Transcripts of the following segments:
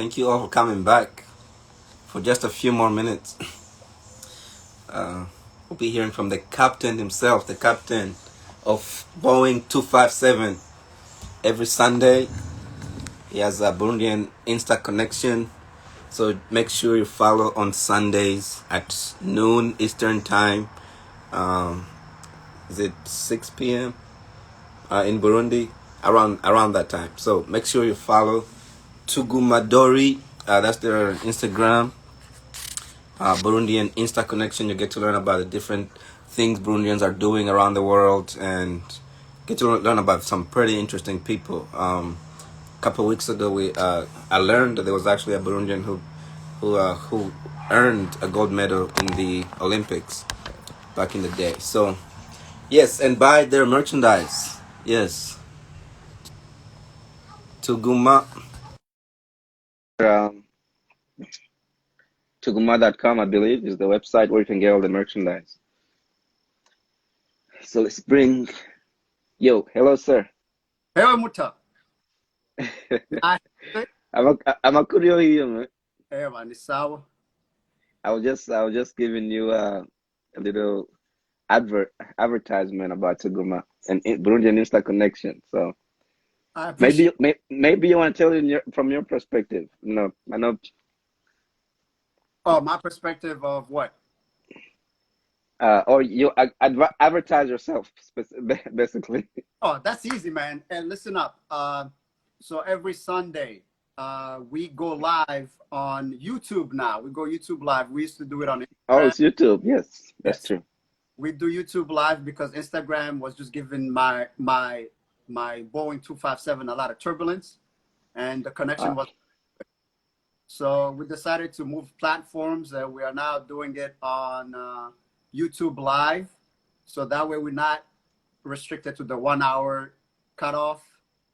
Thank you all for coming back for just a few more minutes. We'll be hearing from the captain himself, the captain of Boeing 257. Every Sunday, he has a Burundian Insta connection. So make sure you follow on Sundays at noon Eastern Time. Is it 6 p.m. In Burundi? Around that time. So make sure you follow Tuguma. That's their Instagram. Burundian Insta connection. You get to learn about the different things Burundians are doing around the world and get to learn about some pretty interesting people. A couple of weeks ago, I learned that there was actually a Burundian who earned a gold medal in the Olympics back in the day. So yes, and buy their merchandise. Yes, Tuguma. Um, Tuguma.com, I believe, is the website where you can get all the merchandise. So let's bring. Yo, hello, sir. Hello, Muta. I'm a Kurio here, man. Ewa, ni sawa. I was just giving you a little advertisement about Tuguma and Burundian Insta connection. So I appreciate. maybe you want to tell it from your perspective. No, I know. Oh, my perspective of what? Or you advertise yourself, basically. Oh, that's easy, man. And listen up. So every Sunday, we go live on YouTube now. We go YouTube live. We used to do it on Oh, Instagram. it's YouTube. Yes, that's Yes, true. we do YouTube live because Instagram was just giving my Boeing 257 a lot of turbulence, and the connection Ah, was. So we decided to move platforms. We are now doing it on YouTube Live. So that way we're not restricted to the 1 hour cutoff.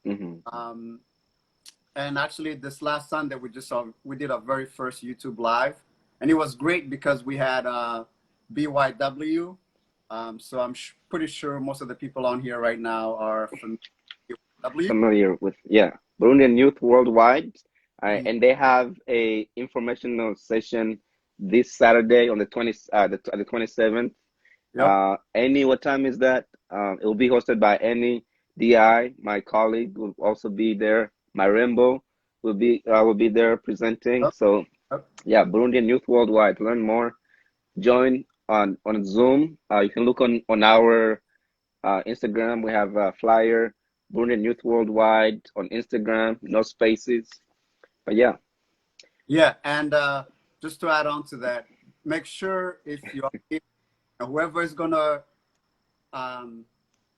hmm Um, and actually, this last Sunday we did our very first YouTube Live, and it was great because we had BYW. So I'm pretty sure most of the people on here right now are from BYW. familiar with, yeah, Burundian Youth Worldwide, Mm. and they have a informational session this Saturday on the 27th. Yep. What time is that? It will be hosted by Annie Di. My colleague will also be there. My Rainbow will be there presenting. Yep. So Yep. yeah, Burundian Youth Worldwide. Learn more. Join on Zoom. You can look on our Instagram. We have a flyer. Burundian Youth Worldwide on Instagram. No spaces. But yeah. Yeah, and just to add on to that, make sure if you're whoever is gonna um,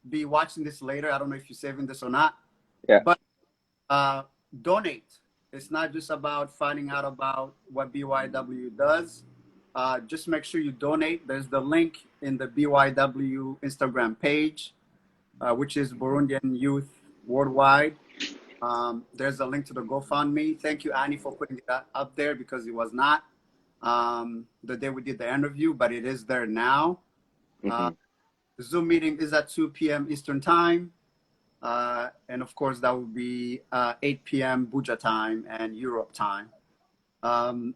be watching this later. I don't know if you're saving this or not, Yeah. but uh, donate. It's not just about finding out about what BYW does. Just make sure you donate. There's the link in the BYW Instagram page, which is Burundian Youth Worldwide. There's a link to the GoFundMe. Thank you, Annie, for putting that up there because it was not the day we did the interview, but it is there now. hmm The Zoom meeting is at 2 p.m. Eastern Time. And of course, that would be 8 p.m. Buja time and Europe time. Um,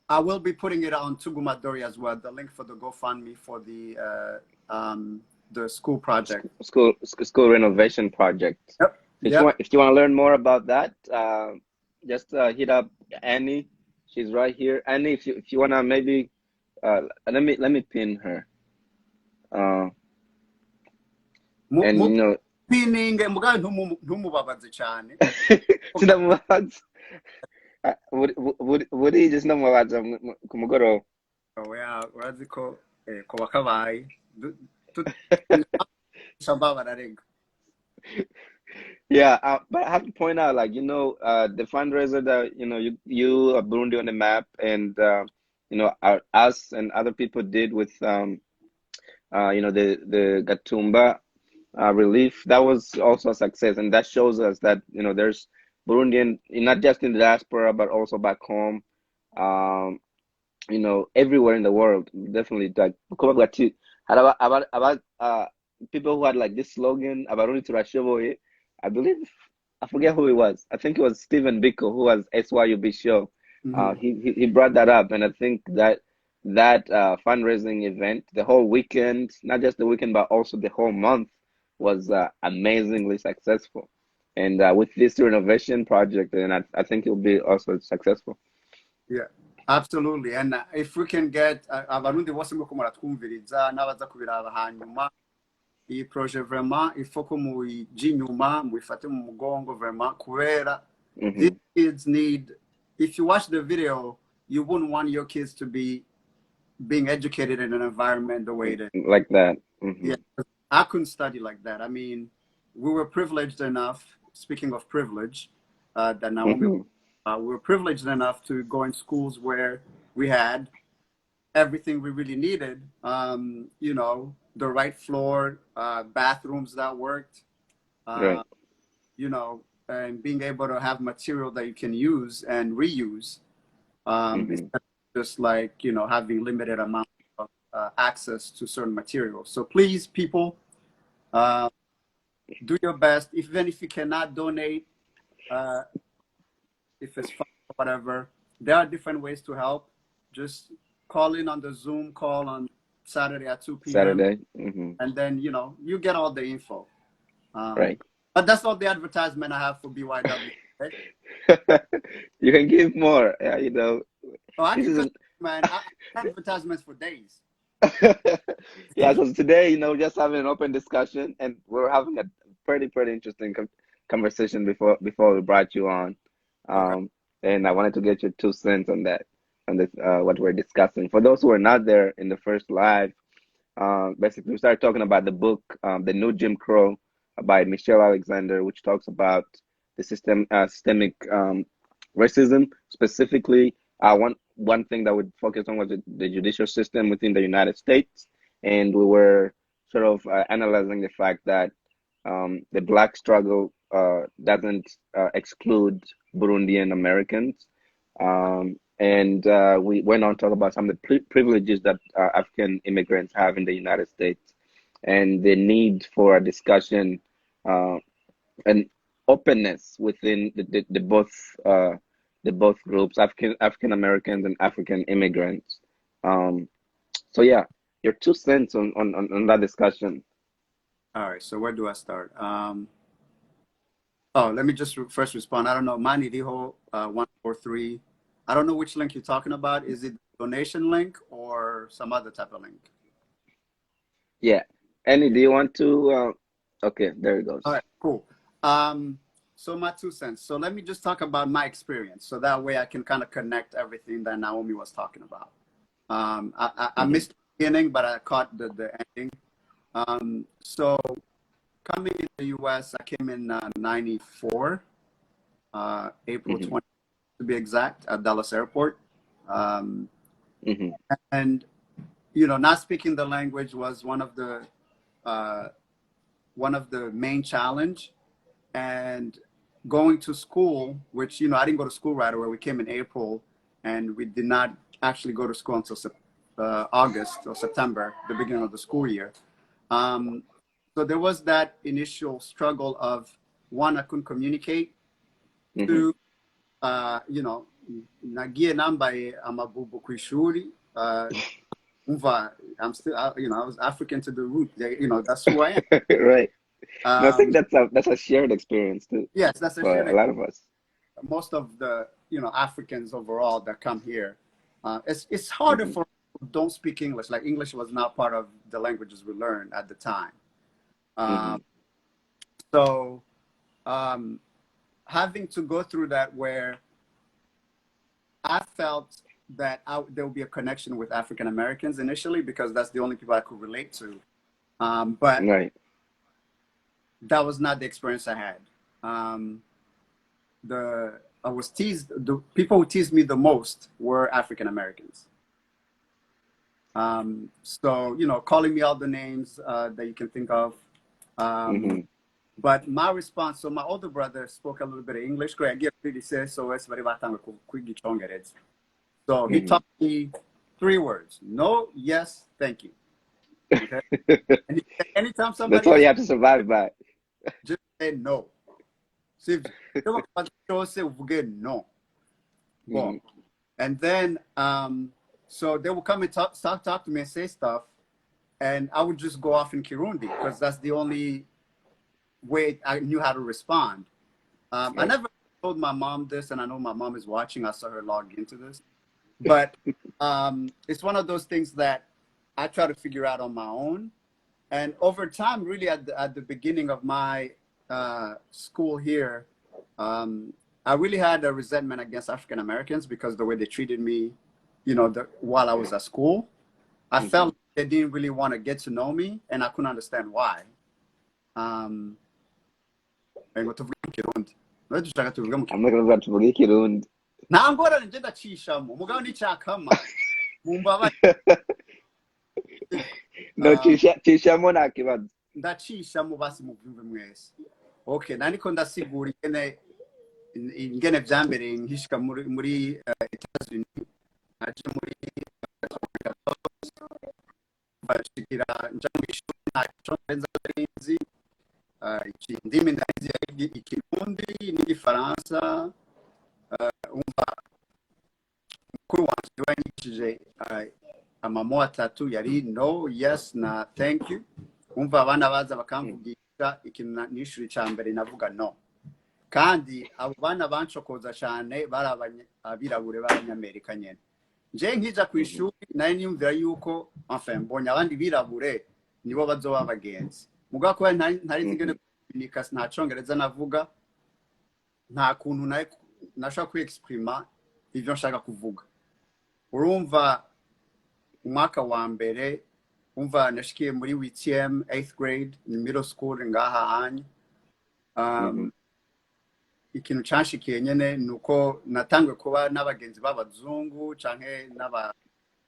I will be putting it on Tuguma as well, the link for the GoFundMe for the school project. School renovation project. Yep. Yep. If you want to learn more about that, just hit up Annie. She's right here. Annie, if you wanna maybe let me pin her. Uh, and you know, Pininge mugabe ntumubabaze cyane. sinamubaza. Buri just namubaza ku mugoroba. Urazi ko kuba kabaye bararenga. Yeah, but I have to point out, like, the fundraiser that, you are Burundi on the map, and, us and other people did with, the Gatumba relief. That was also a success, and that shows us that, there's Burundian, not just in the diaspora, but also back home, um, everywhere in the world. Definitely, like, about people who had like this slogan, Abarundi turashoboye. I believe I forget who it was. I think it was Stephen Biko, who was SYUB show. Mhm. He brought that up, and I think that fundraising event, the whole weekend, not just the weekend, but also the whole month, was amazingly successful. And with this renovation project, and I think it'll be also successful. Yeah, absolutely. And if we can get abarundi bose muko muratwumviriza n'abaza kubiraba hanyuma iyi projet vraiment il faut ko muyija inyuma muyifate mu mugongo vraiment kubera these Hmm. kids need, if you watch the video you wouldn't want your kids to be being educated in an environment the way it is. Like that. Hmm. Yeah, I couldn't study like that. I mean, we were privileged enough, speaking of privilege, that Naomi, Hmm. we were privileged enough to go in schools where we had everything we really needed. You know, the right floor, bathrooms that worked, Right. uh, you know, and being able to have material that you can use and reuse. Hmm. Instead of just like, you know, having limited amount of access to certain materials. So please, people, uh, do your best. Even if you cannot donate, uh, if it's fun or whatever, there are different ways to help. Just call in on the Zoom call on Saturday at 2 p.m. Saturday. Hmm. and then, you know, you get all the info. Right. But that's all the advertisement I have for BYW. Right? You can give more. Yeah, Oh, I this can is continue, man. I advertisements for days. yeah, so today, just having an open discussion, and we're having a pretty interesting conversation before we brought you on. Okay. Um, and I wanted to get your 2 cents on this what we're discussing. For those who are not there in the first live, basically we started talking about the book, The New Jim Crow, by Michelle Alexander, which talks about the systemic racism. Specifically, one thing that would focus on was the judicial system within the United States, and we were sort of analyzing the fact that the Black struggle doesn't exclude Burundian Americans. And we went on to talk about some of the privileges that African immigrants have in the United States, and the need for a discussion uh, and openness within uh, the both groups, African Americans and African immigrants. Um, so yeah, your 2 cents on that discussion. All right. So where do I start? Oh, let me just first respond. I don't know. Mani Diho 143. I don't know which link you're talking about. Is it donation link or some other type of link? Yeah. Annie, Yeah. do you want to? Okay, there it All goes. right. Cool. So my 2 cents. So let me just talk about my experience, so that way I can kind of connect everything that Naomi was talking about. I Hmm. missed the beginning, but I caught the ending. So coming in the U.S., I came in '94, April Hmm. 20 to be exact, at Dallas Airport. Um, Hmm. and you know, not speaking the language was uh, one of the main challenge. And going to school, which, you know, I didn't go to school right away. We came in April, and we did not actually go to school until August or September, the beginning of the school year. Um, so there was that initial struggle of, one, I couldn't communicate. Hmm. Two, you know, nagiye nambaye amabubu kwishuri. Umva, I'm still, you know, I was African to the root. You know, that's who I Right. am. And I think that's a shared experience too Yes, that's a for shared. a lot of us. Most of the, you know, Africans overall that come here, it's harder Hmm. for people who don't speak English. Like, English was not part of the languages we learned at the time. Hmm. Um, so um, having to go through that, where I felt that there would be a connection with African Americans initially, because that's the only people I could relate to. But Right. that was not the experience I had. Um, I was teased. The people who teased me the most were African Americans. So, you know, calling me all the names that you can think of. Um, Hmm. but my response, so my older brother spoke a little bit of English. So he Hmm. taught me 3 words: no, yes, thank you. Okay. And anytime That's somebody all asks, you have to survive by. just say no. sivyo icyo bakubaza cyose uvuge no. Bon. And then so they would come and start talk to me and say stuff, and I would just go off in Kirundi because that's the only way I knew how to respond. I never told my mom this, and I know my mom is watching. I saw her log into this, but it's one of those things that I try to figure out on my own. And over time, really at the beginning of my school here, I really had a resentment against African Americans because the way they treated me, you know, while I was at school. I felt they didn't really want to get to know me, and I couldn't understand why. nta ngorane nje ndacishamo mugabo n'icyakama mumbabaye no cishamo nta kibazo ndacishamo basi mubyumve mwese. Okay, naniko ndasigura ingene vyambereye nkishika muri Etats-Unis aje muri bashikira nja mu ishuri ntaco nza nzi indimi ndazi ikirundi n'igifaransa. Umva mukuru wanje wanyigishije amamo atatu yari no, yes na thank you. Umva abana baza bakamvugisha ikintu n'ishuri cyambere navuga no, kandi abo bana bancokoza cyane barabanye abirabure b'abanyamerika nyene. Nje nkija ku ishuri naye niyumvira yuko enfin mbonye abandi birabure nibo bazoba abagenzi mugabo ko ntari zingene kunika nta congereza navuga nta kuntu nashaka kwexprima ivyo nshaka kuvuga. Urumva umwaka wa mbere umva nashikiye muri 8th 8th grade in middle school ngaha hanya. Ikintu canshikiye nyene nuko natangwe kuba n'abagenzi b'abazungu canke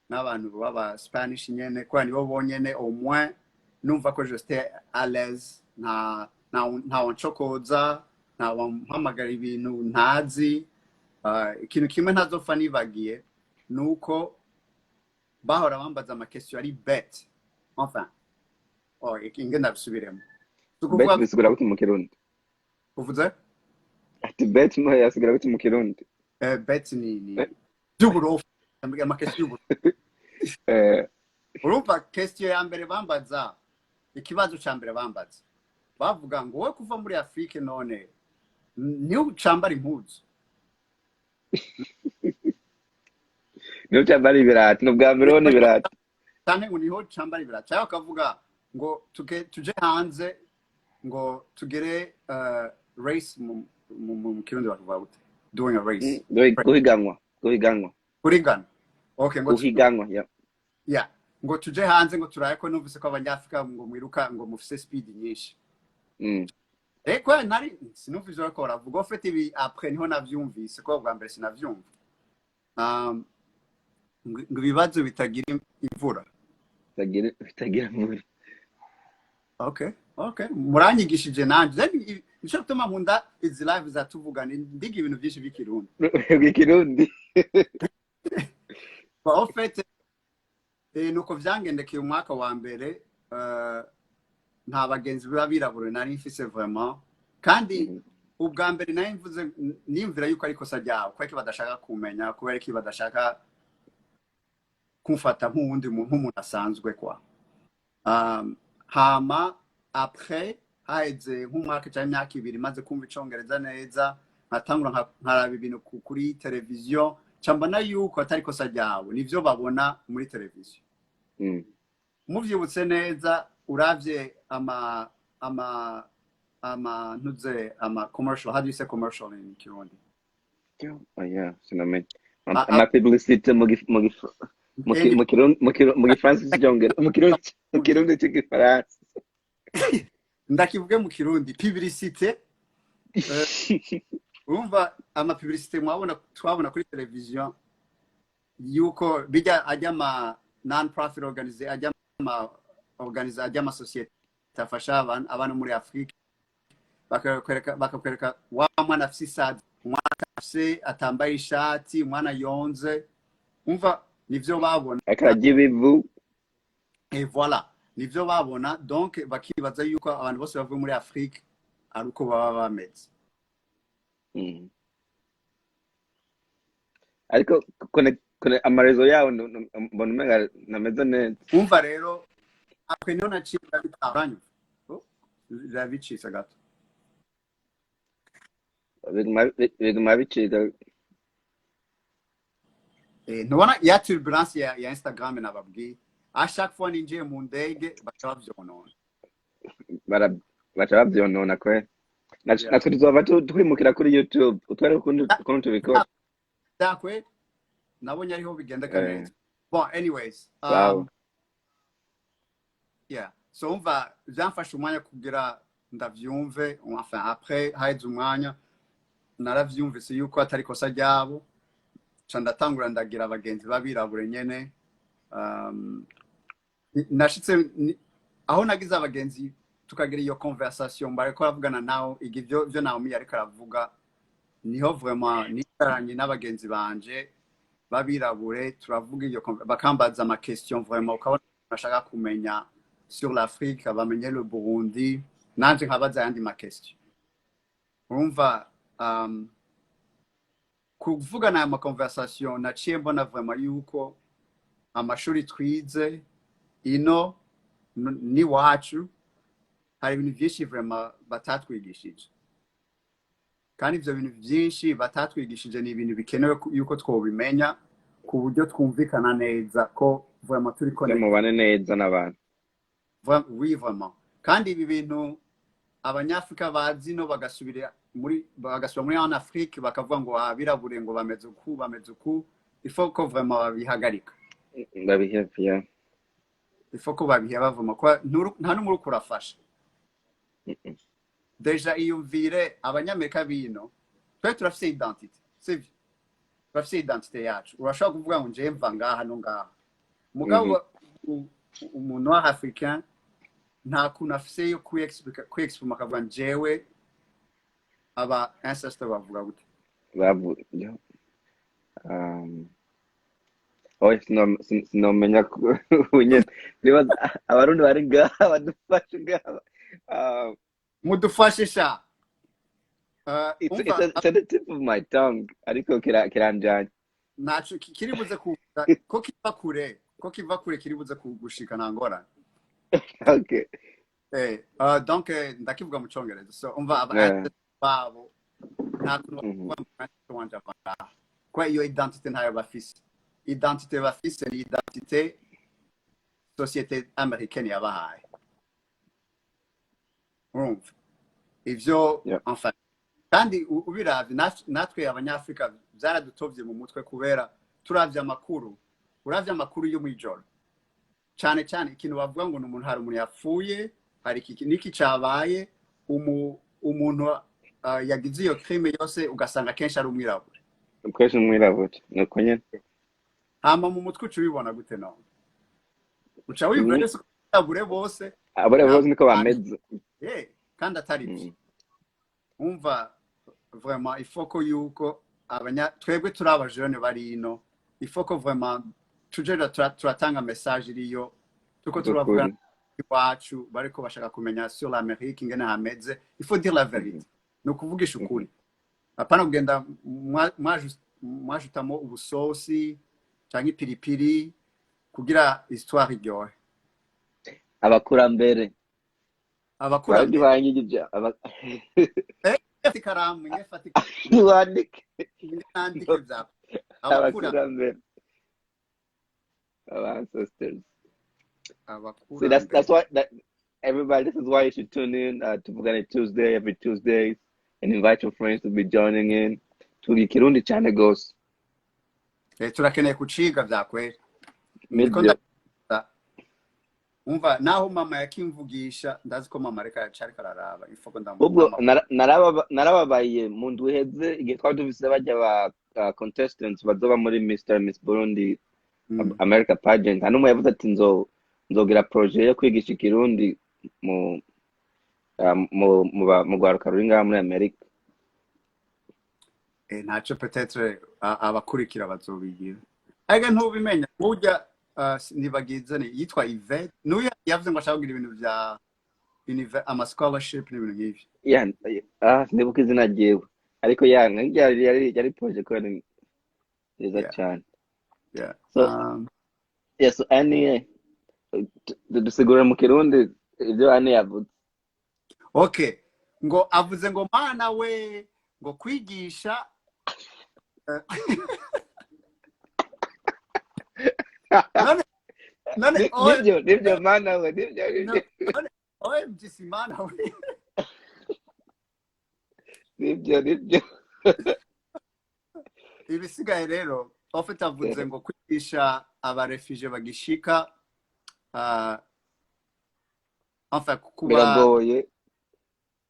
n'abantu b'aba Spanish nyene kwa nibo bonyene au moins numva ko j'étais à l'aise nta wancokoza nta wampamagara ibintu ntazi. Ikintu kimwe ntazopfa nibagiye nuko bahora bambaza amakestion ari bête enfin inge ndabisubiremo bête bisigura gute mu Kirundi uvuze ati bête mo yasigura gute mu Kirundi bête ni by'uburofu amakestion urumva question ya mbere bambaza ikibazo ca mbere bambaza bavuga ngo wowe kuva muri Afrique none ni ucambara impuzu no cyambara ibirati no bwa mbere one ibirati cyane ngo niho cyambara ibirati cyangwa kavuga ngo tuje hanze ngo tugere race mu Kirundi bavuga gute doing a race guhiganwa okay ngo guhiganwa yeah ngo tuje hanze ngo turaye ko numvise ko abanyafrika ngo mwiruka ngo mufise speed nyinshi. Kwa nari sinumvise ko baravuga ufite ibi après niho navyumvise ko bwa mbere sinavyumva. Ngo bibazo bitagira imvura bitagira muri. Okay muranyigishije nanje nico gutuma nkunda izi live zatuvugana ndiga ibintu byinshi bw'ikirundi en fait nuko vyangendekeye umwaka wa mbere nta bagenzi b'abirabure nari mfise vraiment, kandi ubwa mbere nari mvuze nimvira yuko ariko sajyaho kweke badashaka kumenya kubera iki badashaka kumfata nk'umuntu asanzwe kwa. Hama après haize nk'umwaka cyangwa imyaka ibiri maze kumva icongereza neza nkatangura nkaraba ibintu kuri televiziyo cyambana yuko atari ko sajyaho nivyo babona muri televiziyo. Muvyibutse neza uravye ama commercial, how do you say commercial in Kirundi? Yeah, sinamenye ama publicity mu Kifaransa cyongera mu Kirundi cy'igifaransa ndakivuge mu Kirundi publicité. Urumva ama publicité twabona kuri televiziyo yuko bijya ajya ama non-profit ajya ama societe tafasha abantu muri Afrika bakakwereka wa mwana afisa umwana afise atambaye ishati umwana yonze umva nivyo babona akajibivu voilà nivyo babona donc bakibaza yuko abantu bose bavuye muri Afrika ari uko baba bameze. Mm. Ariko kone amarezo yawo mbona umenga nameze neza. umva rero akwe niho naciye ndabitaranye bicitse gato Biguma bicika. ntubona ya turbulence ya Instagram nababwiye à chaque fois ninjiye mu ndege baca bavyonona Baca bavyonona kwe. Natwe tuzova twimukira kuri YouTube utware ukuntu tubikora. dakwe nabonye ariho bigenda kaneza bon anyways Wow. yeah so umva byamfashe umwanya kugira ndavyumve enfin après haize umwanya naravyumvise yuko atari kosa ryabo ca ndatangura ndagira abagenzi babirabure nyene nashitse aho nagize abagenzi tukagira iyo conversation bareko bavugana naho igivyo byo naho mi ariko aravuga niho vraiment nitaranye n'abagenzi banje babirabure turavuga iyo bakambaza ama question vraiment ukabona nashaka kumenya sur l'Afrique bamenye le Burundi nanje nkabaza yandi ma question umva kuvugana aya ma conversation naciye mbona vraiment yuko amashuri twize ino ni wacu hari ibintu byinshi vraiment batatwigishije kandi ivyo bintu byinshi batatwigishije ni ibintu bikenewe yuko twobimenya ku buryo twumvikana neza ko vraiment turi connected Mubane neza n'abantu. Oui vraiment kandi ibi bintu abanyafrika bazi no bagasubira muri en Afrique bakavuga ngo abirabure ngo bameze uku il faut ko vraiment babihagarika Babihevya. il faut ko babiheba vraiment kwa nta numuri kurafasha deja iyumvire abanyamerika bino twe turafise identité sivyo turafise identité yacu urashobora kuvuga ngo nje mva ngaha no ngaha mugabo umuntu wa africain nta kuntu afise yo kwi-exprime akavuga njewe aba ancestor bavuga gute Bavuga. Sinomenya kunye niba abarundi bari ngaha badufashe ngaha. mudufashe sha It's at the tip of my tongue. Ariko kiranjanye. naco kiribuze kuvuga ko kiva kure kiribuze kugushika nangora. Okay. Donc ndakivuga mu Congereza so umva aba babo nta kuntu wanje avanga kwa iyo identité ntayo bafise identité bafise ni identité société américaine yabahaye urumva ivyo enfin kandi ubiravye natwe abanyafrika byaradutovye mu mutwe kubera turavye amakuru uravye amakuru yo mwijoro cyane ikintu bavuga ngo umuntu hari umuntu yapfuye hari niki cabaye umuntu yagize iyo crime yose ugasanga kenshi ari umwirabure Kwese umwirabure nuko nyene. hama mu mutwe uca ubibona gute none uca wibwira ko abure bose Abure bose niko bameze. kandi atari byo umva vraiment il faut ko yuko twebwe turi abajene bari ino il faut ko vraiment tujera turatanga message iriyo tuko turavuga iwacu bariko bashaka kumenya sur l'Amérique ingene hameze il faut dire la vérité no kuvugisha ukuri apana kugenda mwajutamo ubusosi canke ipiripiri kugira histoire iryohe Abakurambere bangije ikaramu ingefata wandike nandike bya abakurambere our ancestors. So that's that's why everybody, this is why you should tune in to Vugana Tuesday every Tuesdays and invite your friends to be joining in to the Kirundi channel goes. turakeneye kuciga vyakwe umva naho mama yakimvugisha ndazi ko mama reka yacari kararaba ifoko ubwo narababaye mu ndwi heze igihe twari dufise bajya ba contestants bazoba muri Mr. Miss Burundi America pageant hano yavuze ati nzogira projet yo kwigisha Kirundi mu rwaruka ruri ngaha muri Amerika. Ntaco peut-être abakurikira bazobigira ariko ntubimenya burya nibagize ni yitwa Yvette nuya yavuze ngo ashaka kugira ibintu bya ama scholarship n'ibintu nk'ivyo ndibuka izina ryewe ariko yari project ko ari nziza Yeah, cyane. yeah. So yes, Annie dusigura mu Kirundi ibyo Annie yavuze. Okay, ngo avuze ngo mana we ngo kwigisha none nibyo mana we nibyo OMG si mana we nibyo ibisigaye rero ofite avuze ngo kwigisha abarefugee bagishika enfin kuba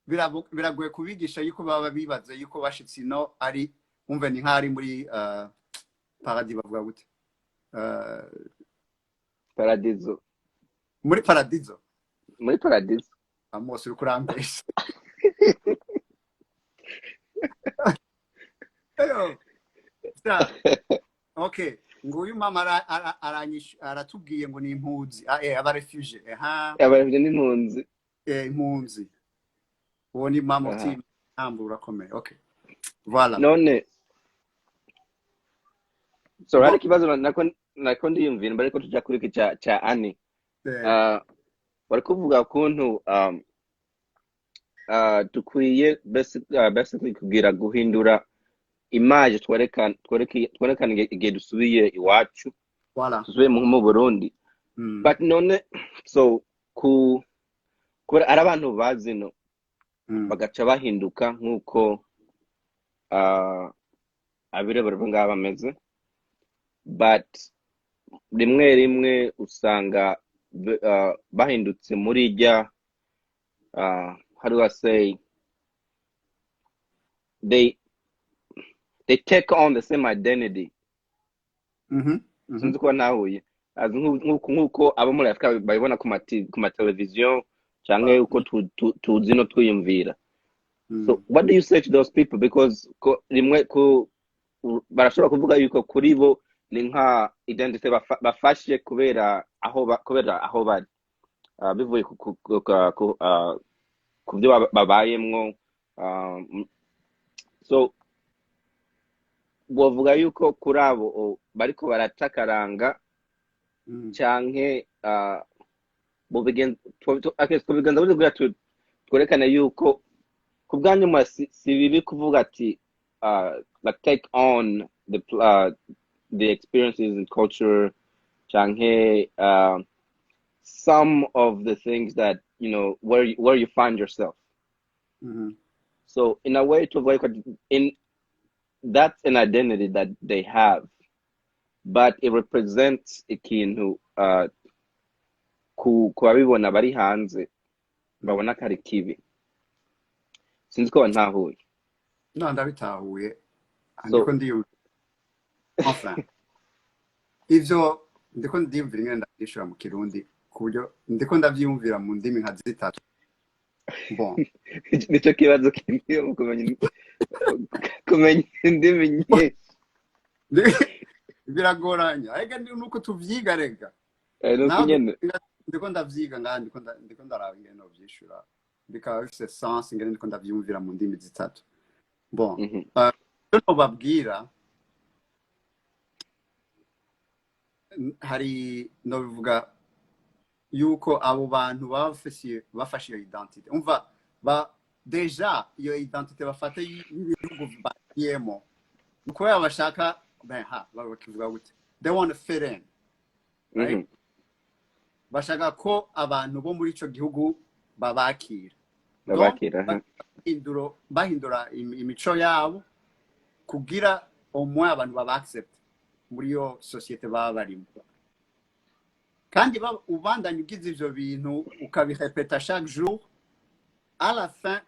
biragoye kubigisha yuko baba bibaza yuko bashitse ino ari umve ni nk'ari muri paradis bavuga gute paradizo muri paradizo amose uri kurambesha okay nguyu mama aratubwiye ngo ni impunzi abarefugee abarefugee ni impunzi impunzi uwo ni mama uti ntambu urakomeye. Okay, voilà. None so hari kibazo nako ndiyumvira mbere ko tujya kuri cya Annie bari kuvuga kuntu dukwiye basically kugira guhindura image twerekana igihe dusubiye iwacu, dusubiye mu Burundi. But none so kubera ari abantu bazino bagaca bahinduka nk'uko abirabura ngaba bameze, but rimwe usanga bahindutse muri rya how do I say, they take on the same identity. Sinzi ko nahuye nk'uko abo muri Afrika babibona ku mateleviziyo cyangwa uko tuzi no twiyumvira. So what do you say to those people? Because rimwe barashobora kuvuga yuko kuri bo ni nka identity bafashe kubera aho bari bivuye ku byo babayemwo. So bavuga yuko kuri abo bariko baratakaranga canke tubigenza buri twerekana yuko ku bwanyuma si bibi kuvuga ati like take on the experiences and culture canke some of the things that you know where you find yourself. So in a way to avoid that's an identity that they have, but it represents ikintu ku babibona bari hanze babona kari kibi. Sinzi ko ntahuye. No, ndabitahuye. Ndiko ndiyumva. Enfin. Ivyo ndiko ndiyumvira ingene ndabishura mu Kirundi kuburyo ndiko ndavyumvira mu ndimi nka zitatu. Bon. Nico kibazo kinyo kumenya indimi nyinshi. Biragoranya. Ega nuko tuvyiga rega. Ndiko ndavyiga ngandi ndiko ndaraba ingene no vyishura. Bikaba bifise sens ingene ndiko ndavyumvira mu ndimi zitatu. Bon. No babwira hari no bivuga yuko abo bantu bafashe iyo identite. Umva deja iyo identite bafata y'ibihugu bagiyemo nuko bashaka bakivuga gute, they want to fit in, right? Bashaka ko abantu bo muri ico gihugu babakira bahindura imico yabo kugira omwe abantu babaccept muri yo societe baba barimo. Kandi ubandanye ugize ivyo bintu ukabirepeta chaque jour, à la fin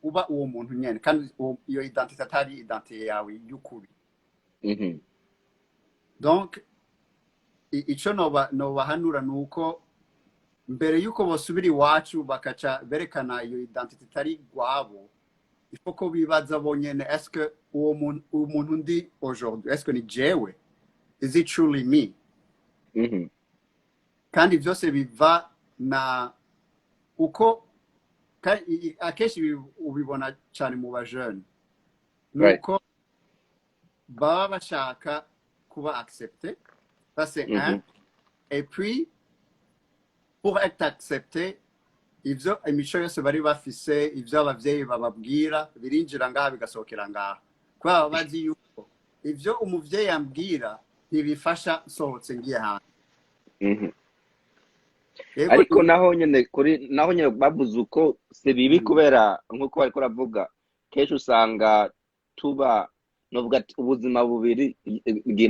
uba uwo muntu nyene kandi iyo identité atari identité yawe y'ukuri. Donc ico nobahanura nuko mbere yuko bosubira iwacu bakaca berekana iyo identité itari gwabo, il faut ko bibaza bonyene, est-ce que uwo muntu ndi aujourd'hui, est-ce que ni jewe, is it truly me? Kandi byose biva na uko akenshi ubibona cyane mu bajene Right. nuko baba bashaka kuba accepté. Ça c'est un. Et puis pour être accepté, ivyo imico yose bari bafise, ivyo abavyeyi bababwira birinjira ngaha bigasohokera ngaha. Kwa baba bazi yuko ivyo umuvyeyi ambwira ntibifasha sohotse ngiye hanze. Ariko naho nyene bavuze uko si bibi kubera nkuko bariko ravuga kenshi usanga tuba novuga ubuzima bubiri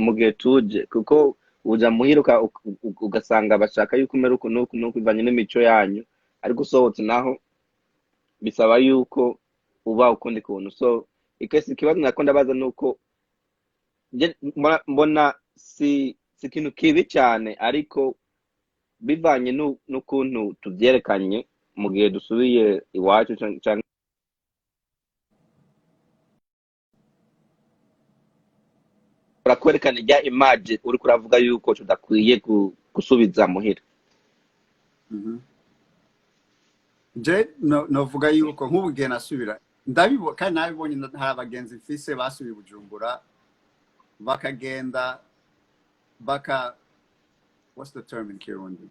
mu gihe tuje kuko uja muhiruka ugasanga bashaka yuko umera uko nuko bivanye n'imico yanyu ariko usohotse naho bisaba yuko uba ukundi kuntu. So ikibazo nako ndabaza nuko mbona si ikintu kibi cyane ariko bivanye n'ukuntu tuvyerekanye mu gihe dusubiye iwacu canke urakwerekana ijya image uri kuravuga yuko tudakwiye gusubiza muhira. Je novuga yuko nk'ubugiye nasubira ndabibo kandi nabibonye hari abagenzi mfise basubiye Bujumbura bakagenda what's the term in Kirundi?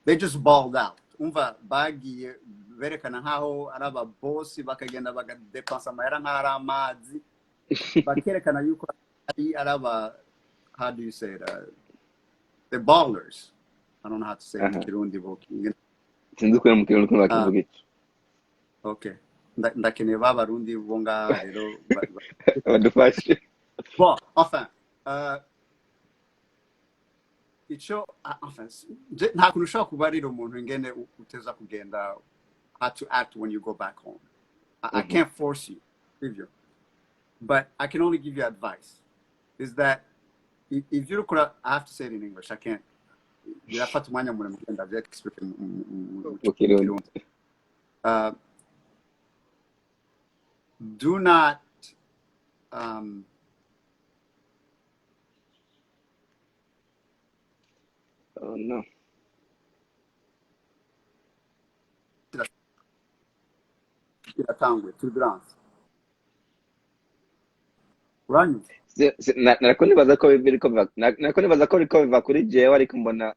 They just balled out. Umva bagiye berekana nkaho araba boss bakagenda bagadepensa amahera nk'ari amazi bakerekana yuko ari araba, how do you say it? The ballers. I don't know how to say it in Kirundi. Sinzi ko mu Kirundi ko bakivuga iki. Okay. Ndakeneye babarundi bo ngaha rero badufashe. Bon, enfin, ico nta kuntu ushobora kubarira umuntu ingene uteza kugenda how to act when you go back home. I can't force you, but I can only give you advice. Is that if you're I have to say it in English. I can't. Do not oh no. Nariko nibaza ko biva kuri jewe ariko mbona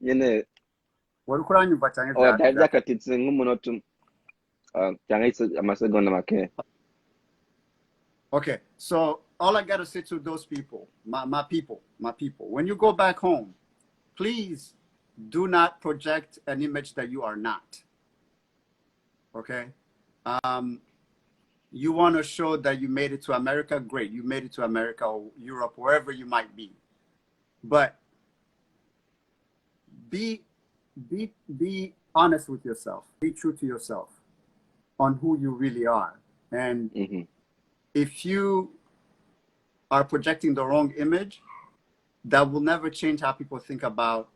nyene wari kuranyumva cyane byakatitse nk'umunota cyangwa amasegonda make. Okay, so all I gotta say to those people, my people, when you go back home, please do not project an image that you are not. Okay? You want to show that you made it to America, great. You made it to America or Europe, wherever you might be. But be honest with yourself. Be true to yourself on who you really are. And if you are projecting the wrong image, that will never change how people think about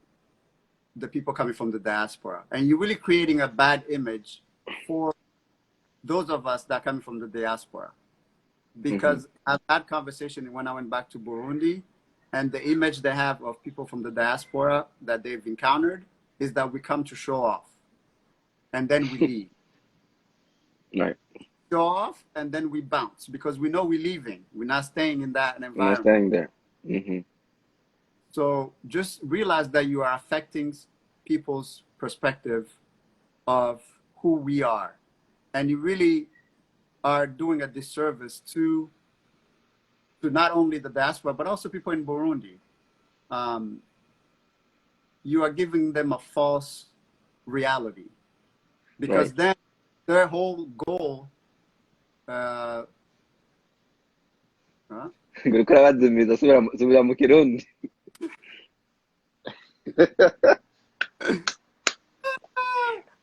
the people coming from the diaspora. And you're really creating a bad image for those of us that are coming from the diaspora. Because I've had conversation when I went back to Burundi, and the image they have of people from the diaspora that they've encountered is that we come to show off and then we leave. Right. Show off and then we bounce because we know we're leaving. We're not staying in that environment. We're not staying there. So just realize that you are affecting people's perspective of who we are. And you really are doing a disservice to not only the diaspora, but also people in Burundi. You are giving them a false reality. Because then their whole goal...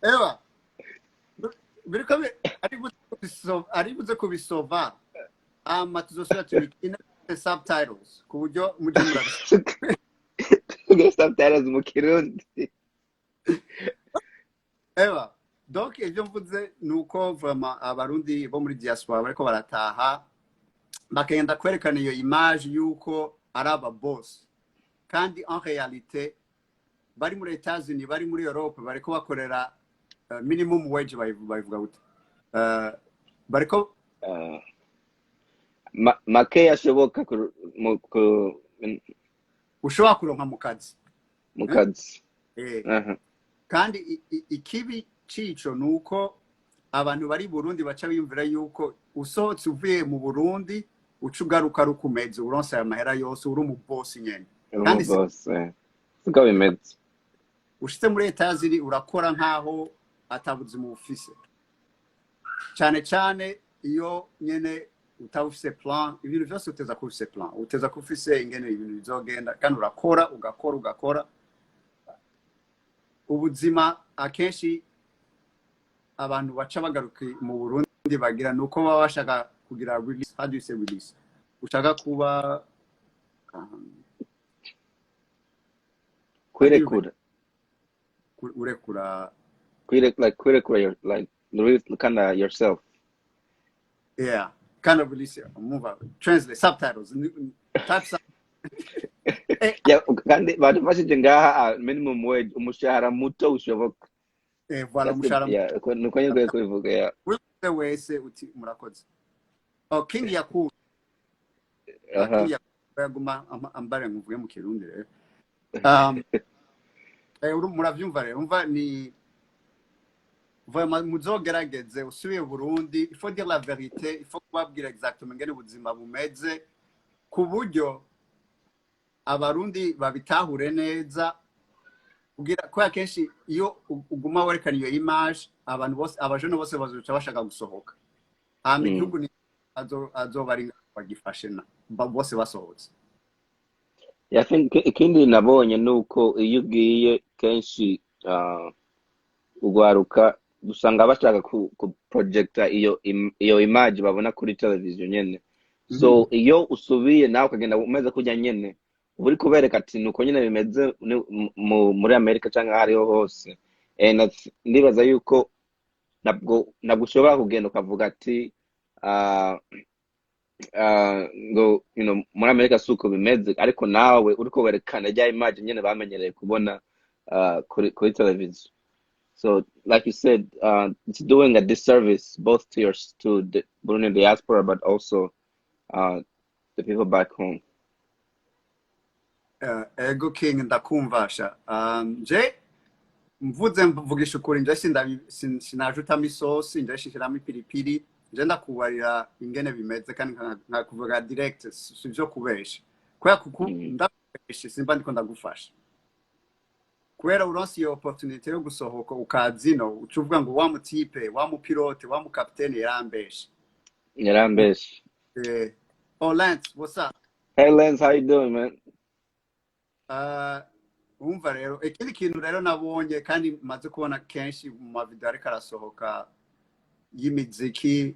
Eva, aribuze kubisova tuzosubira tubikine subtitles ku buryo mujye subtitles mu Kirundi. Eva, donc ibyo mvuze nuko vraiment abarundi bo muri diaspora bariko barataha bakagenda kwerekana iyo image yuko ari aba boss kandi en réalité bari muri États-Unis, bari muri Europe, bariko bakorera minimum wage bayivuga gute bariko make yashoboka ushobora kuronka mu kazi mu kazi. kandi ikibi cico nuko abantu bari Burundi baca biyumvira yuko usohotse uvuye mu Burundi uca ugaruka rukumeze uronse aya mahera yose uri mu boss nyene kandi siko bimeze. Ushitse muri leta ziri urakora nkaho atabuzima ufise cyane cyane iyo nyene utabufise plan ibintu byose uteza kufise plan uteza kufise ingene ibintu bizogenda kandi urakora ugakora ubuzima akenshi abantu baca bagaruka mu Burundi bagira nuko baba bashaka kugira release. How do you say release? Ushaka kuba kwirekura your like release kind of yourself. Yeah, kind of release. Move out. Translate subtitles. Type yeah, kandi bari bashije ngaha minimum wage umushahara muto ushoboka. Voilà umushahara. Yeah, nuko nyego kubivuga ya. Wewe wese uti murakoze. King Yaku. Yaguma ambare nguvuye mu Kirundi rero. Muravyumva rero umva ni vraiment muzogerageze usubiye Burundi. Il faut dire la vérité, il faut kubabwira exactement ngene ubuzima bumeze ku buryo abarundi babitahure neza kugira ko akenshi iyo uguma werekana iyo image abantu bose abajene bose bazoca bashaka gusohoka igihugu ni azobari bagifashe na bose basohotse. I think ikindi nabonye nuko iyo ugiye kenshi ugwaruka usanga bashaka ku projecta iyo image babona kuri television nyene. So iyo usubiye nawe ukagenda umeze kujya nyene uri kubereka ati nuko nyene bimeze muri Amerika cyangwa hariho hose. Ndibaza yuko nabwo ushobora kugenda ukavuga ati ngo muri Amerika suko bimeze ariko nawe uri kuberekana rya image nyene bamenyereye kubona kuri television. So like you said, it's doing a disservice both to the Burundi diaspora but also the people back home. Ego King ndakumvasha. Je mvugisha ukuri nje sinajuta isosi nje shishiramo ipiripiri nje ndakubarira ingene bimeze kandi nkakuvuga direct sivyo kubesha kwa ndabesha simba ndiko ndagufasha kwera uronsi iyo opportunity yo gusohoka ukazino ucuvuga ngo wa mutipe wa mupilote wa mukapiteni yarambesha. Oh Lance, what's up? Hey Lance, how you doing, man? Umva rero ikindi kintu rero nabonye kandi maze kubona kenshi mu mavideo ariko arasohoka y'imiziki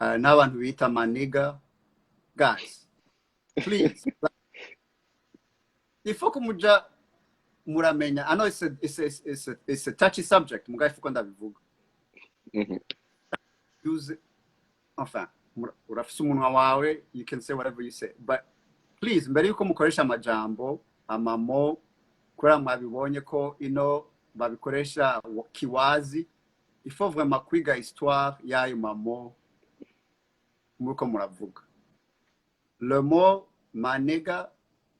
n'abantu bita maniga. Guys, please. Ifo kumuja muramenya. I know it's a touchy subject. Mugaye fuko ndabivuga. Use enfin urafise umunwa wawe, you can say whatever you say, but please mbere yuko mukoresha amajambo amamo kora mwabibonye ko ino babikoresha kiwazi, il faut vraiment kwiga histoire y'ayo mamo muko muravuga. Le mot manega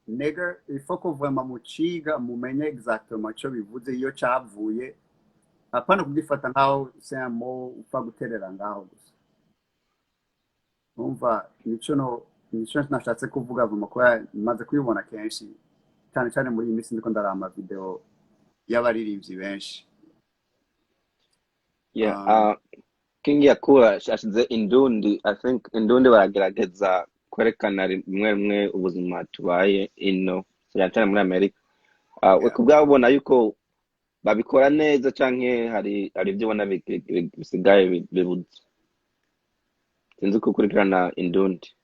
nigger, il faut ko vraiment muciga mumenye exactement ico bivuze iyo cavuye, apana kugifata ngaho c'est un mot upfa guterera ngaho gusa. Umva nico nashatse kuvuga vuba ko maze kubibona kenshi cyane cyane muri iyi minsi ndiko ndarama video y'abaririmbyi benshi. Yeah, King Yakura ashize Indundi. I think Indundi baragerageza kwerekana rimwe ubuzima tubaye ino cyane muri Amerika. Kubwa ubona yuko babikora neza canke hari ibyo ubona bisigaye bibuze. Sinzi kukurikirana Indundi.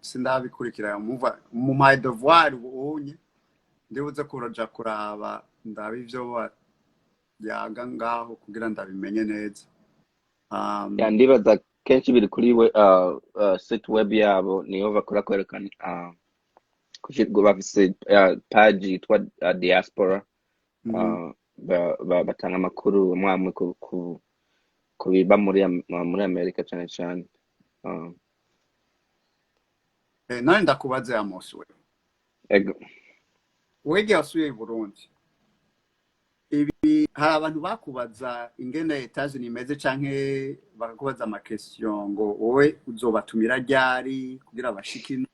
Sindabikurikira mu my devoir ubunye ndibuze kuroja kuraba ndabivyo yaga ngaho kugira ndabimenye neza. Ndibaza kenshi biri kuri site web yabo niyo bakora kwerekana kushirwa bafise page yitwa diaspora. Batanga amakuru mwamwe ku biba muri Amerika cyane cyane. none ndakubaza ya Mose we ego wege wasuye i Burundi ibi hari abantu bakubaza ingene Etats-Unis imeze canke bakakubaza ama question ngo wowe uzobatumira ryari kugira bashike ino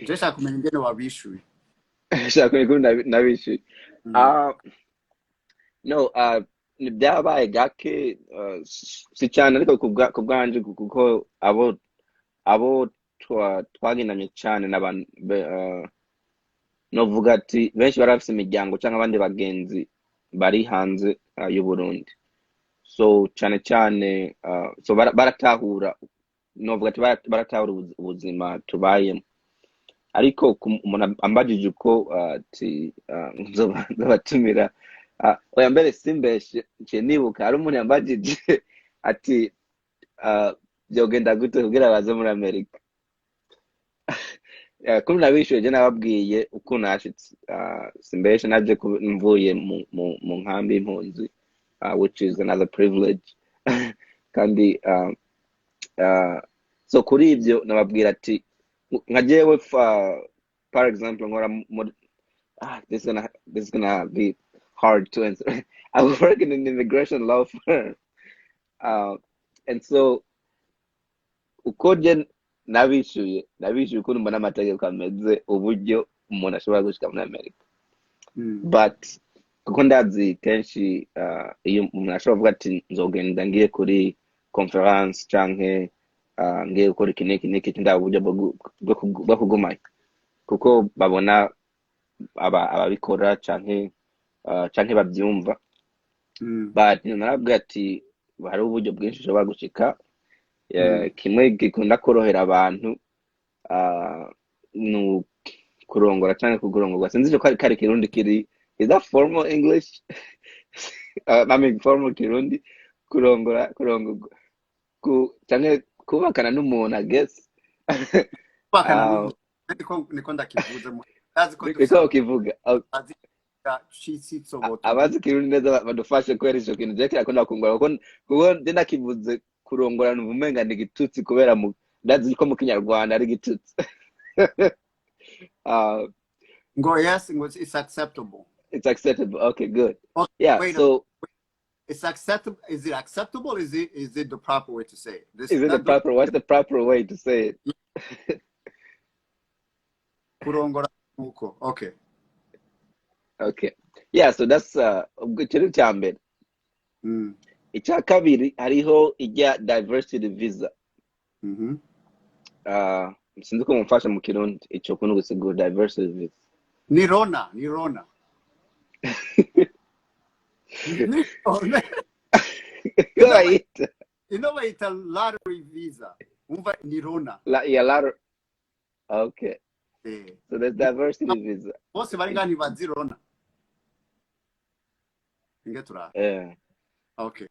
je shaka kumenya ingene wabishuye shaka ko nabishuye no byabaye gake si cyane ariko kubwanje kuko abo twagendanye cyane n'abantu novuga ati benshi barafise imiryango cyangwa abandi bagenzi bari hanze y'u Burundi, so cyane cyane so baratahura novuga ati baratahura ubuzima tubayemo, ariko umuntu ambajije uko ati nzobatumira oya mbere simbeshe nje nibuka hari umuntu yambajije ati byogenda gute kugira baze muri Amerika. Kuri nabishuye je nababwiye uko nashitse simbeshe naje mvuye mu nkambi y'impunzi, which is another privilege kandi so kuri ibyo nababwira ati nka jewe for example nkora this is gonna be hard to answer. I work in an immigration law firm, and so uko je nabishuye ukuntu mbona amategeko ameze uburyo umuntu ashobora gushika muri Amerika, but kuko ndazi kenshi iyo umuntu ashobora kuvuga ati nzogenda ngiye kuri conference canke ngiye gukora iki ndaba uburyo bwo kugumayo kuko babona ababikora canke babyumva, but narabwira ati hari uburyo bwinshi ushobora gushika. Kimwe gikunda korohera abantu nu kurongora cyane kugurongorwa, sinzi cyo kari kirundi kiri, is that formal English? I mean formal kirundi kurongora cyane kubakana n'umuntu, I guess bakana niko ndakivuze mu niko kivuga abazi kirundi neza badufashe kwera ico kintu je kirakunda kungora kuko ndenda kivuze kurongorana ubumenga ni gitutsi kubera ndazi ko mu Kinyarwanda ari gitutsi. Ngo yes, it's acceptable. It's acceptable. Okay, good. Okay, yeah, so it's acceptable. Is it acceptable? Is it the proper way to say it? Is it the proper? What's the proper way to say it? Kurongora uko. Okay. Okay. Yeah, so that's ikintu cya mbere. Icya kabiri hariho ijya diversity visa. Sinzi ko mumfasha mu Kirundi icyo kuntu gusigura diversity visa. Ni Rona. Right. You know it's a lottery visa. Umva ni Rona. Lottery. Okay. So there's diversity visa. Bose bari ngani bazi Rona. Ingetura. Yeah. Okay.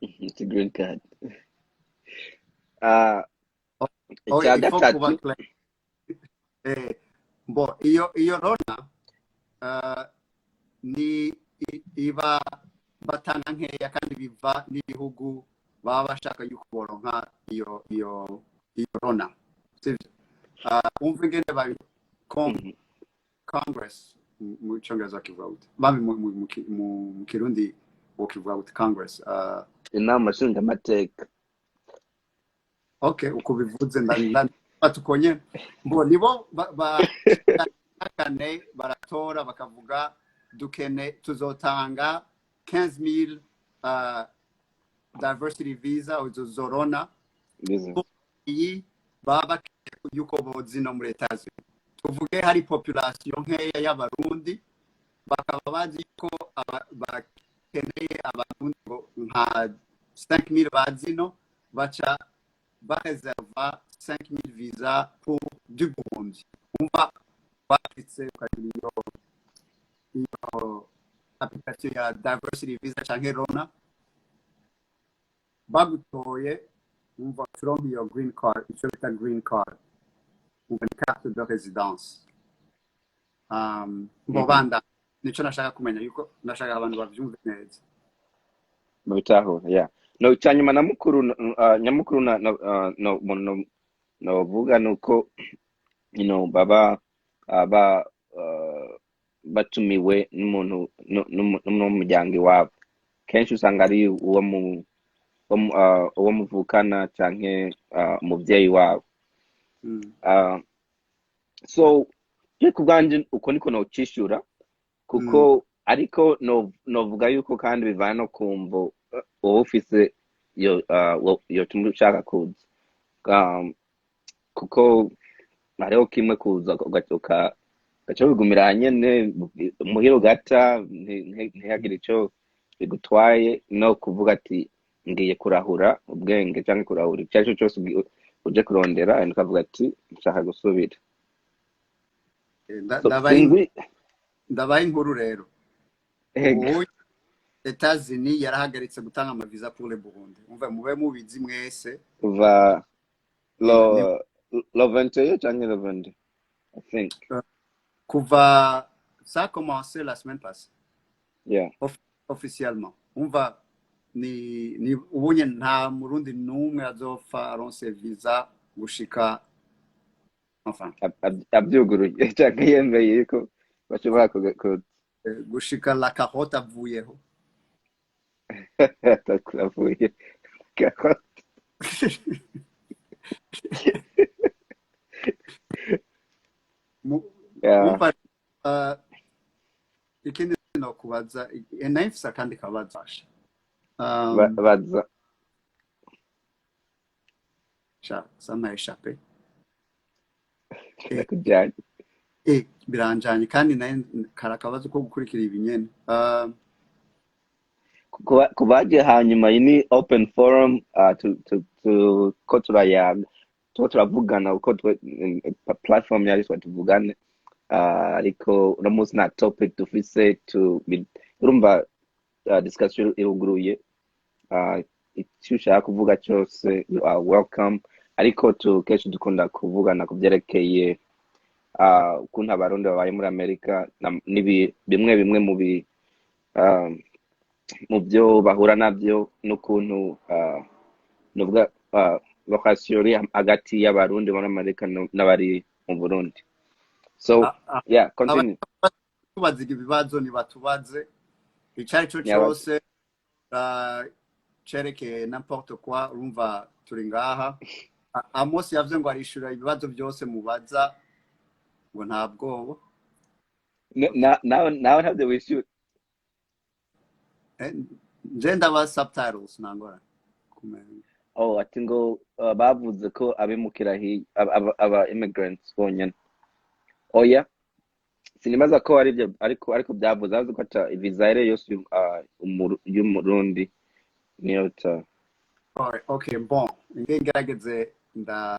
It's a green card. Bo iyo Rona ni iba batanga nkeya kandi biva n'ibihugu baba bashaka yuko boronka iyo Rona. Sivyo? Umva ingene bari Congress mu Cyongereza kivuga bami mu Kirundi wokivuga Congress inama nshingamateka. Okay, uko bivuze ndani batukonye mbo nibo bakane baratora bakavuga dukene tuzotanga 15,000 diversity visa uzorona iyi baba yuko bozino muri Etats-Unis. Tuvuge hari population nkeya y'abarundi bakaba bazi ko bakeneye abarundi nka 5,000 bazino baca bareserva 5,000 visa pour du Burundi. Umva bakitse kagira iyo application ya diversity visa canke Rona bagutoye umva from your green card, icyo bita green card, umva ni carte de résidence. Bobanda nico nashaka kumenya yuko nashaka abantu bavyumve neza Mubitahura, yeah. no cyanyuma na mukuru nyamukuru no vuga nuko baba batumiwe n'umuntu n'umuryango iwabo kenshi usanga ari uwo muvukana canke umuvyeyi wabo. So kubwanje uko niko nocishura kuko ariko novuga yuko kandi bivana no kumva wowe ufise yo tumushaka kuza kuko hariho kimwe kuza gaca bigumira nyene muhiro gata ntihagire ico bigutwaye no kuvuga ati ngiye kurahura ubwenge canke kurahura icyo cyose uje kurondera ukavuga ati nshaka gusubira. ndabaye inkuru rero Etats-Unis yarahagaritse gutanga amaviza pour le Burundi. Umva mube mubizi mwese kuva lo 21 canke le 22 I think kuva ça a commencé la semaine passée. Yeah. Officiellement. Umva ni ubunye nta murundi numwe azopfa aronse visa gushika enfin abyuguruye cyangwa yemeye yuko bashobora gushika la carotte avuyeho. Takuravuye carotte. Ikindi no kubaza nahifisa kandi kabaza baza ça m'a échappé. Kujyanye biranjanye kandi naye karakabazo ko gukurikira ibinyene kubaje hanyuma ini open forum ko turayaga turavugana uko platform yari tuvugane ariko uno munsi na topic dufise urumva discussion iruguruye icyo ushaka kuvuga cyose you are welcome ariko kenshi dukunda kuvugana ku byerekeye ukuntu abarundi babaye muri Amerika bimwe mu byo bahura nabyo n'ukuntu nuvuga vocation hagati y'abarundi muri Amerika n'abari mu Burundi. So yeah, continue. Tubaziga ibibazo nibatubaze icari cyo cyose cerekeye n'importe quoi urumva turi ngaha. Amos yavuze ngo arishura ibibazo byose mubaza ngo nta bwoba. Now have the issue. Ngenda ba subtitles nangora kumenya. Oh, ati ngo bavuze ko abimukira aba immigrants bonyene. Oya sinibaza ko ari byo ariko byavuze avuze ko ata visa yose y'umurundi niyo ta. Okay, bon. Ngerageze nda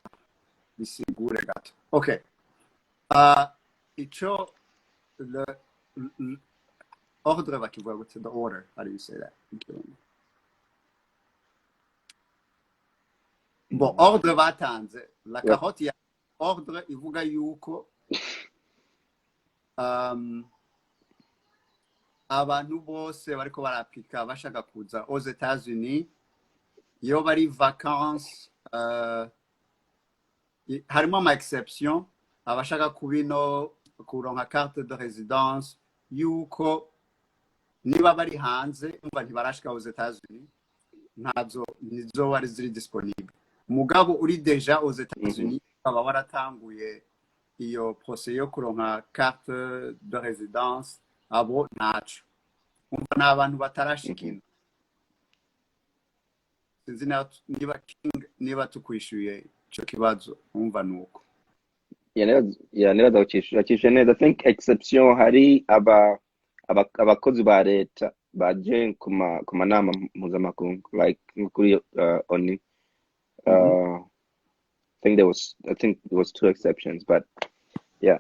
bisigure gato. Okay. Ico le ordre bakivuga gute, the order, how do you say that? Bon, ordre batanze la carotte ya ordre ivuga yuko abantu bose bariko barapika bashaka kuza aux États-Unis iyo bari vacances harimo ama exception abashaka kubino kuronka carte de résidence yuko niba bari hanze umva ntibarashika aux États-Unis nizo bari ziri disponible. Mugabo uri deja aux États-Unis aba waratanguye iyo procès yo kuronka carte de résidence abo nacu umva n'abantu batarashikira. Sinzi niba tukwishuye ico kibazo umva nuko. Nibaza ukishuye neza. I think exception hari abakozi ba leta baje ku manama mpuzamakungu like kuri oni. I think there was 2 exceptions, but yeah.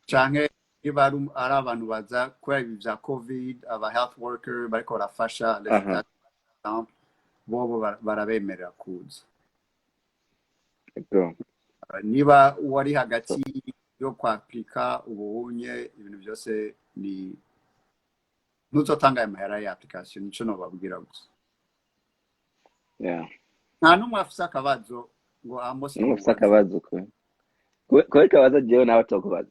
Canke iba ari abantu baza kubera ibi vya covid aba health worker bariko barafasha leta bobo barabemerera kuza. Niba wari hagati yo kwapika ubunye ibintu byose ni ntuzotanga amahera ya application nico no babwira gusa. yeah. nta n'umwe afise akabazo ngo Amos Numva ufite kamubaze. akabazo ko kabazo jewe nawe tokubaza.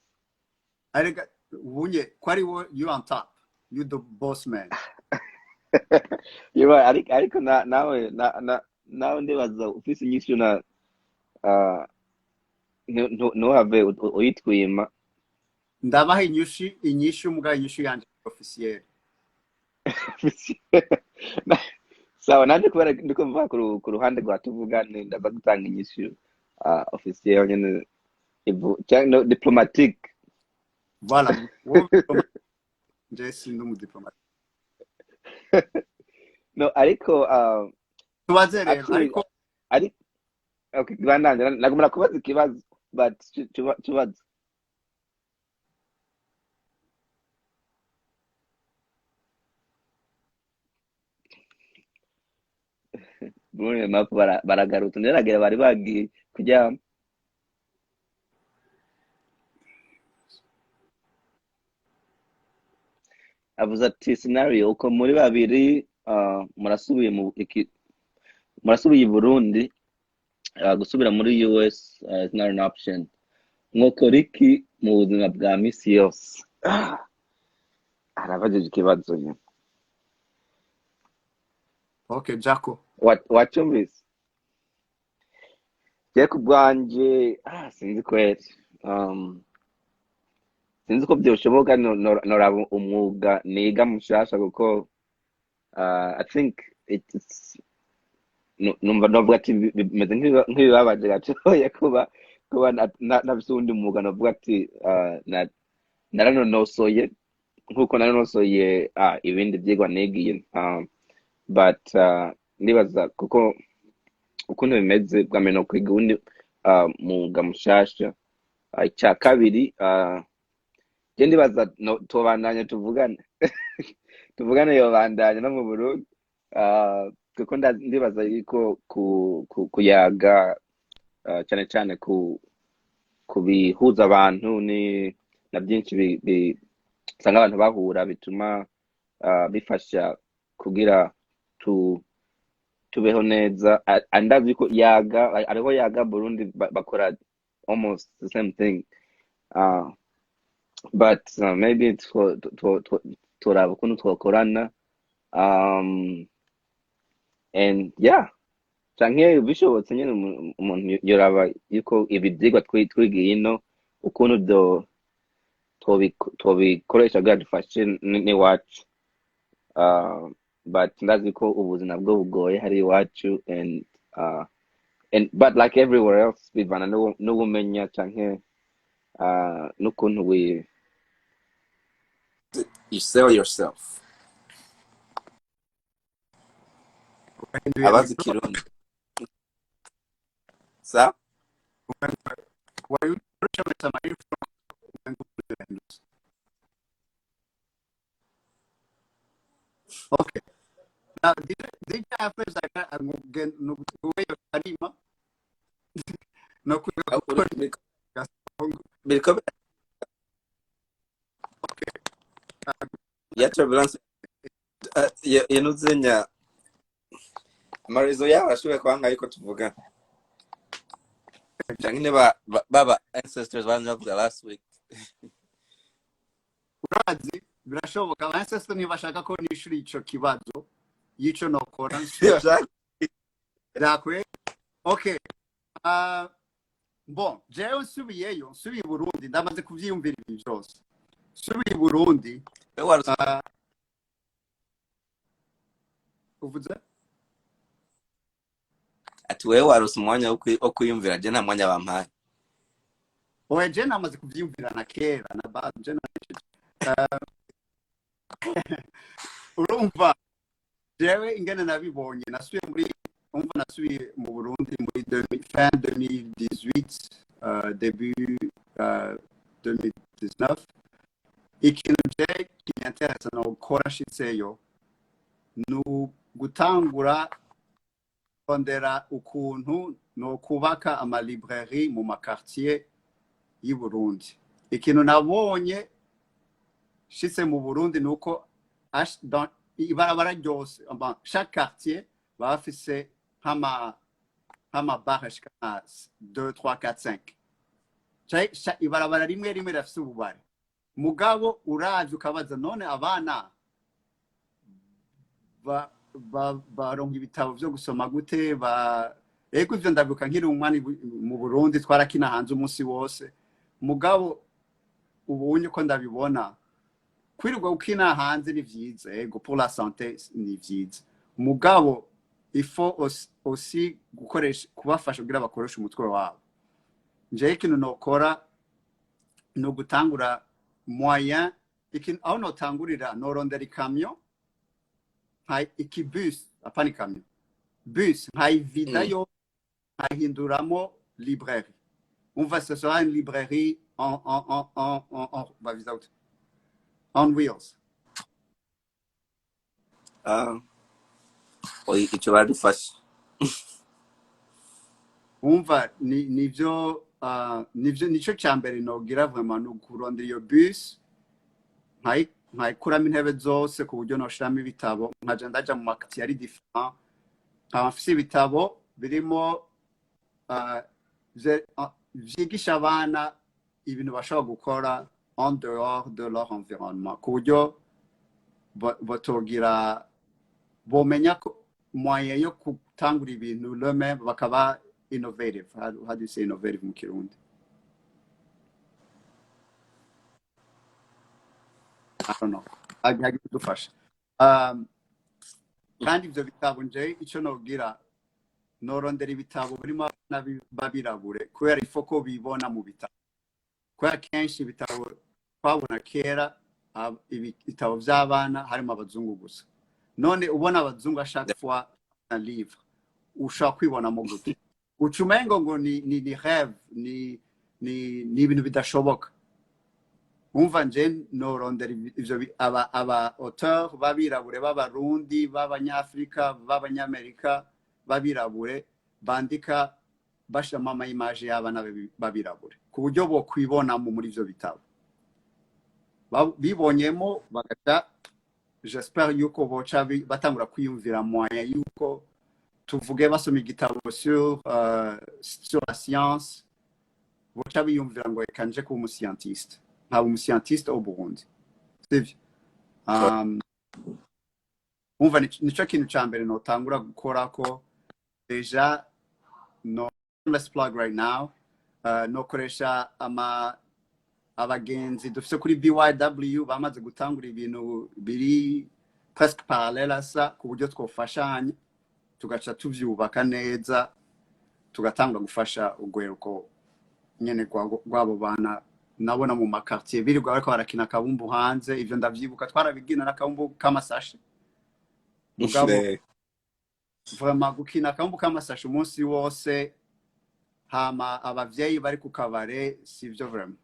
Arega ubunye ko ari wo you on top, you the boss man. Yewe ariko nawe ndibaza ufise inyishu na ntuhave uyitwima. Ndabaha inyishu muga inyishu yanje officiel. Sawa, nandi kubera ndiko mva ku ruhande rwa tuvugane ndaza gutanga inyishu officiel nyene cyangwa diplomatique. Voilà. Je suis un diplomate. No, ariko Tubaze rero actually ariko okay, bandanje nagomba kubaza ikibazo but tubaze. Bumwe mapu baragarutse neragira bari bagiye kuryama. Avuze ati scenario uko muri babiri murasubiye i Burundi, gusubira muri US is not an option. Mwokora iki mu buzima bwa misi yose? Arabajije ikibazo nyine. okay, Jaco. Wacyumvise? Je kubwanje sinzi kweri. Sinzi ko byoshoboka noraba umwuga niga mushasha kuko I think it's numva novuga ati bimeze nk'ibibabaje gatoya kuba nabise undi mwuga novuga ati naranonosoye nkuko naranonosoye ibindi byigwa nigiye, but nibaza kuko ukuntu bimeze bwamenye no kwiga undi mwuga mushasha. Icya kabiri je ndibaza tubandanya tuvugane tuvugane yobandanya no mu Burundi kuko ndibaza yuko kuyaga cyane cyane kubihuza abantu ni na byinshi usanga abantu bahura bituma bifasha kugira tubeho neza. Andazi ko ariho yaga Burundi bakora almost the same thing, but maybe turaba ukuntu twakorana, and yeah, canke bishobotse nyene umuntu yoraba yuko ibivyigwa twigiye ino ukuntu tobikoresha kugira dufashe n'iwacu, but ndazi ko ubuzima bwo bugoye hari iwacu, and but like everywhere else bivana n'ubumenya canke n'ukuntu You sell yourself. Abazi Kirundi. Sa? Okay. Now, did you have friends like that? I'm going to way of Karima. No, Biriko okay. ya turbulence yenuzenya amarizo yawe ashoboye kwanga ariko tuvuga cyangwa baba ancestors bavuga last week. Urazi birashoboka aba ancestors ntibashaka ko nishuri ico kibazo yico nokora rakwe. Okay. Bon, jewe nsubiye Burundi ndamaze kuvyiyumvira ibintu byose. Nsubiye Burundi uvuze ati wewe warose umwanya wo kwiyumvira, je nta mwanya bampaye. oya je namaze kuvyiyumvira na kera na ba je urumva jewe ingene nabibonye nasubiye mu Burundi muri fin 2018 début 2019. Ikintu je kinyanteresa no gukora nshitseyo ni gutangura kondera ukuntu no kubaka ama librairie mu makartier y'i Burundi. Ikintu nabonye shitse mu Burundi nuko ibarabara ryose chaque quartier bafise hama barre shika 2 3 4 5 ibarabara rimwe rimwe rafise ububare mugabo uraje ukabaza none abana baronka ibitabo byo gusoma gute ego ivyo ndabuka nkiri umwani mu Burundi twarakina hanze umunsi wose mugabo ubunye ko ndabibona kwirirwa ukina hanze ni vyiza ego pour la santé ni vyiza mugabo il faut aussi gukoresha kubafasha kugira bakoresha umutwe wabo nje ikintu nokora no gutangura moyen ikintu aho notangurira norondera ikamyo ikibus apana ikamyo bus nkayivida yo nkahinduramo librairie ce sera une librairie on wheels icyo baradufasha umva nivyo nico cyambere nogira vraiment no kurondera iyo bus nkayikuramo intebe zose ku buryo noshiramo ibitabo nkaja ndaja mu makati yari different nkafise ibitabo birimo vyigisha abana ibintu bashobora gukora en dehors de leur environnement ku buryo botogira bomenya moyen yo gutangura ibintu eux-mêmes bakaba innovative. How do you say innovative mu Kirundi? I don't know. Hagi kudufasha. Kandi ivyo bitabo nje ico nogira norondera ibitabo birimo abana babirabure kubera ifoko bibona mu bitabo. Kubera kenshi ibitabo twabona kera ibitabo vy'abana harimo abazungu gusa. None ubona abazungu chaque fois un livre ushaka kwibonamo gute ucumengo ngo ni rêve ni ibintu bidashoboka umva nje norondera ivyo aba auteur babirabure b'abarundi b'abanyafrika b'abanyamerika babirabure bandika bashama ama image y'abana babirabure ku buryo bo kwibonamo muri ivyo bitabo bibonyemo bagata j'espère yuko boca batangura kwiyumvira moyen yuko tuvuge basoma igitabo sur la science boca biyumvira ngo ekanje ko umuscientiste nka umuscientiste au Burundi sivyo umva nico kintu cambere notangura gukora ko deja no let's plug right now no koresha abagenzi dufise kuri BYW bamaze gutangura ibintu biri presque parallèle asa ku buryo twofashanya tugaca tuvyubaka neza tugatangura gufasha ugweruko nyene gwabo bana nabona mu makartier birirwa bariko barakina kabumbu hanze ivyo ndavyibuka twarabigina na kabumbu k'amasashi mugabo vraiment gukina kabumbu k'amasashi umunsi wose hama abavyeyi bari ku kabare sivyo vraiment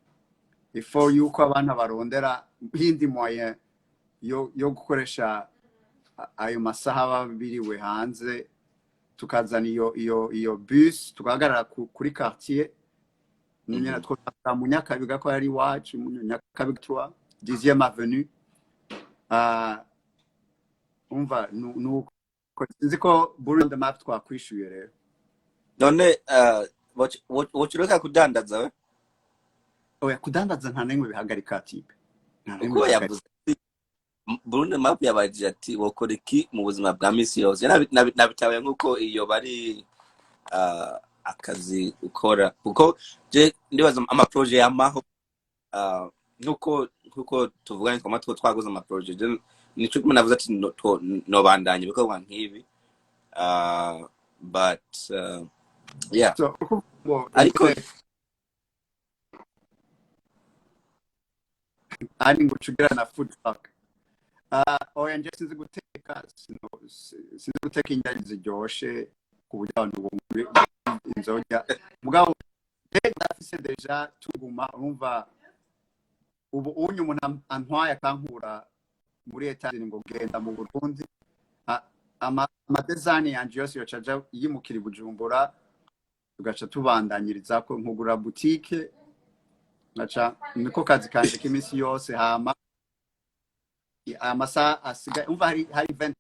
il faut yuko abana barondera hindi moyen yo gukoresha ayo masaha babiriwe hanze tukazana iyo bus tugahagarara kuri quartier nyine twata mu Nyakabiga ko yari wacu mu Nyakabiga 3 10e avenue umva nuko sinzi ko Burundi map twakwishuye rero none wochureka kudandaza we oya kudandaza nta nemwe bihagarika tipe uko yavuze Burundi map yabaje ati wokora iki mu buzima bwa misi yose nabitawe nkuko iyo bari akazi ukora kuko je ndibaza ama project yamaho nkuko tuvuganye kwa matwo twaguze ama project nico kuma navuze ati no bandanye bikorwa nkibi but yeah so ariko ani ngucugira na food truck oya nje sinzi guteka sinzi guteka indya ziryoshe ku buryo abantu bumve inzoga mugabo ndafise deja Tuguma urumva ubu unye umuntu antwaye akankura muri etage ngo genda mu Burundi ama design yanje yose yocaja yimukira Bujumbura tugaca tubandanyiriza ko nkugura boutique naca niko kazi kanje k'imisi yose hama amasa asiga umva hari 20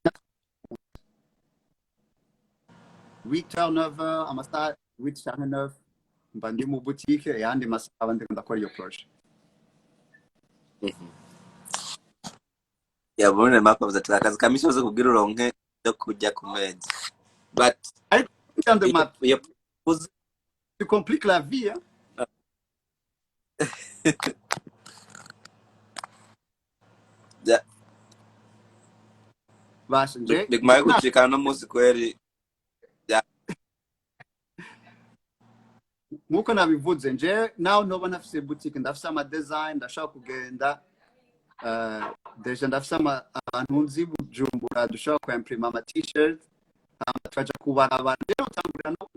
8h 9h amasaha 8 cyangwa 9 mba ndi mu boutique yandi masaha ndi ndakora iyo projet. Ya Burundi map of the akazi kamisi uze kugira uronke yo kujya ku meza. But I understand the math. you Tu compliques la vie, hein? Yeah. Basi nje. Big Mike kuchika no musi kweli. Yeah. Muko nabivuze nje naho ntoba nafise boutique ndafise ama design ndashaka kugenda deja ndafise abantu nzi Bujumbura dushaka ku imprima ama t-shirt twaja kubarabara rero utangurira no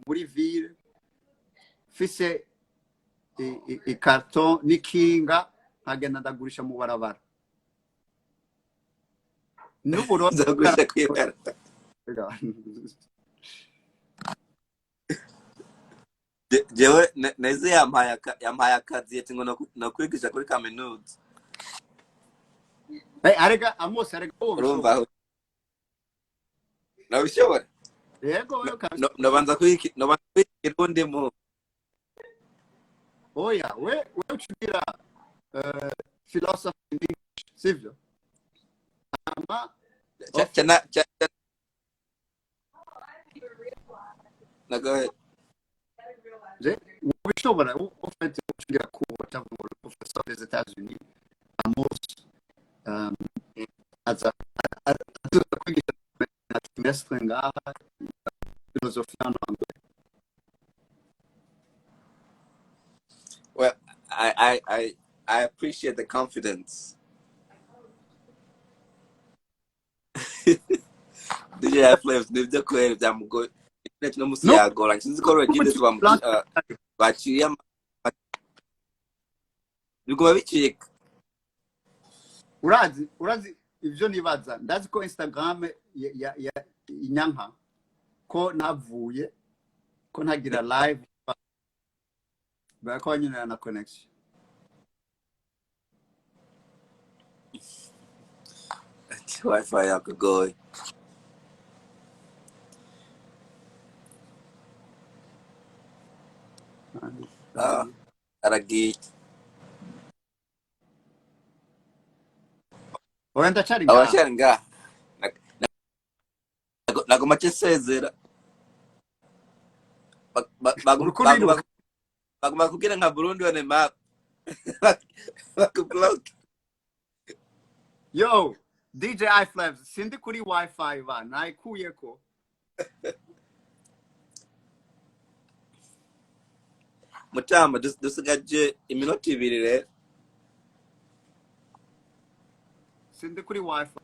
muri ville fise ikarton n'ikinga nkagenda ndagurisha mu barabara n'uburo Ndagurisha kwibara. Jewe neze yampaye akazi yeti ngo no kwigisha kuri kaminuza. Arega Amos arega urumva nabishobora yego no banza kwikirundi mu oya we uchugira philosophy in English sivyo ama chana nago je ubishobora ufite uchugira ku whatever professor des États-Unis Amos aza kwigisha trimestre ngaha philosophie en anglais. Well, I appreciate the confidence. DJ Flames nibyo kweli byamugoye no musi yagora nsinzi ko regide baciye bigoma bicika urazi ivyo nibaza ndazi ko Instagram ya inyanka ko navuye ko ntagira live bako nyine na connection Wi-Fi yakugoye aragiye wenda chari nga nagoma cyesezera baguma kugira nka Burundi one map bakublock. Yo DJ iFlames sindi kuri Wi-Fi ba naikuye ko Mutamba dusigaje iminota 2 rero sindi kuri Wi-Fi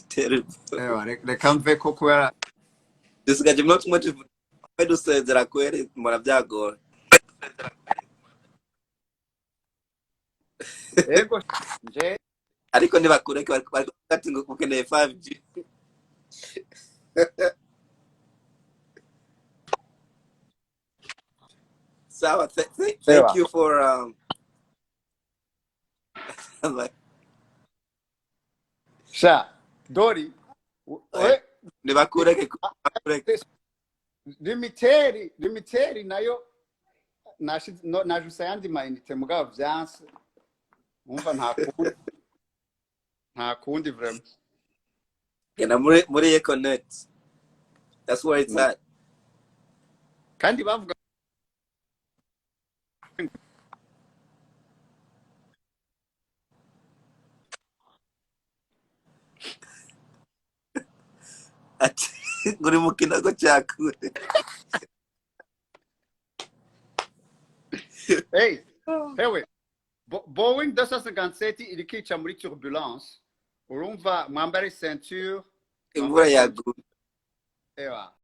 terrible. Reka mve ko kubera dusigaje iminota 1 dusezera kweri mbona byagora ego nje ariko nibakureke bari kati ngo kukeneye 5G. So thank you for like sha Dori nibakureke limiteri nayo najuse yandi mainite mugabo vyanse umva nta kundi vraiment gena muri connect, that's where it's at. kandi bavuga ati nguri mukina go cyakure. Hey we Boeing 257 ilikica muri turbulence urumva mwambare ceinture imvura yaguye ewa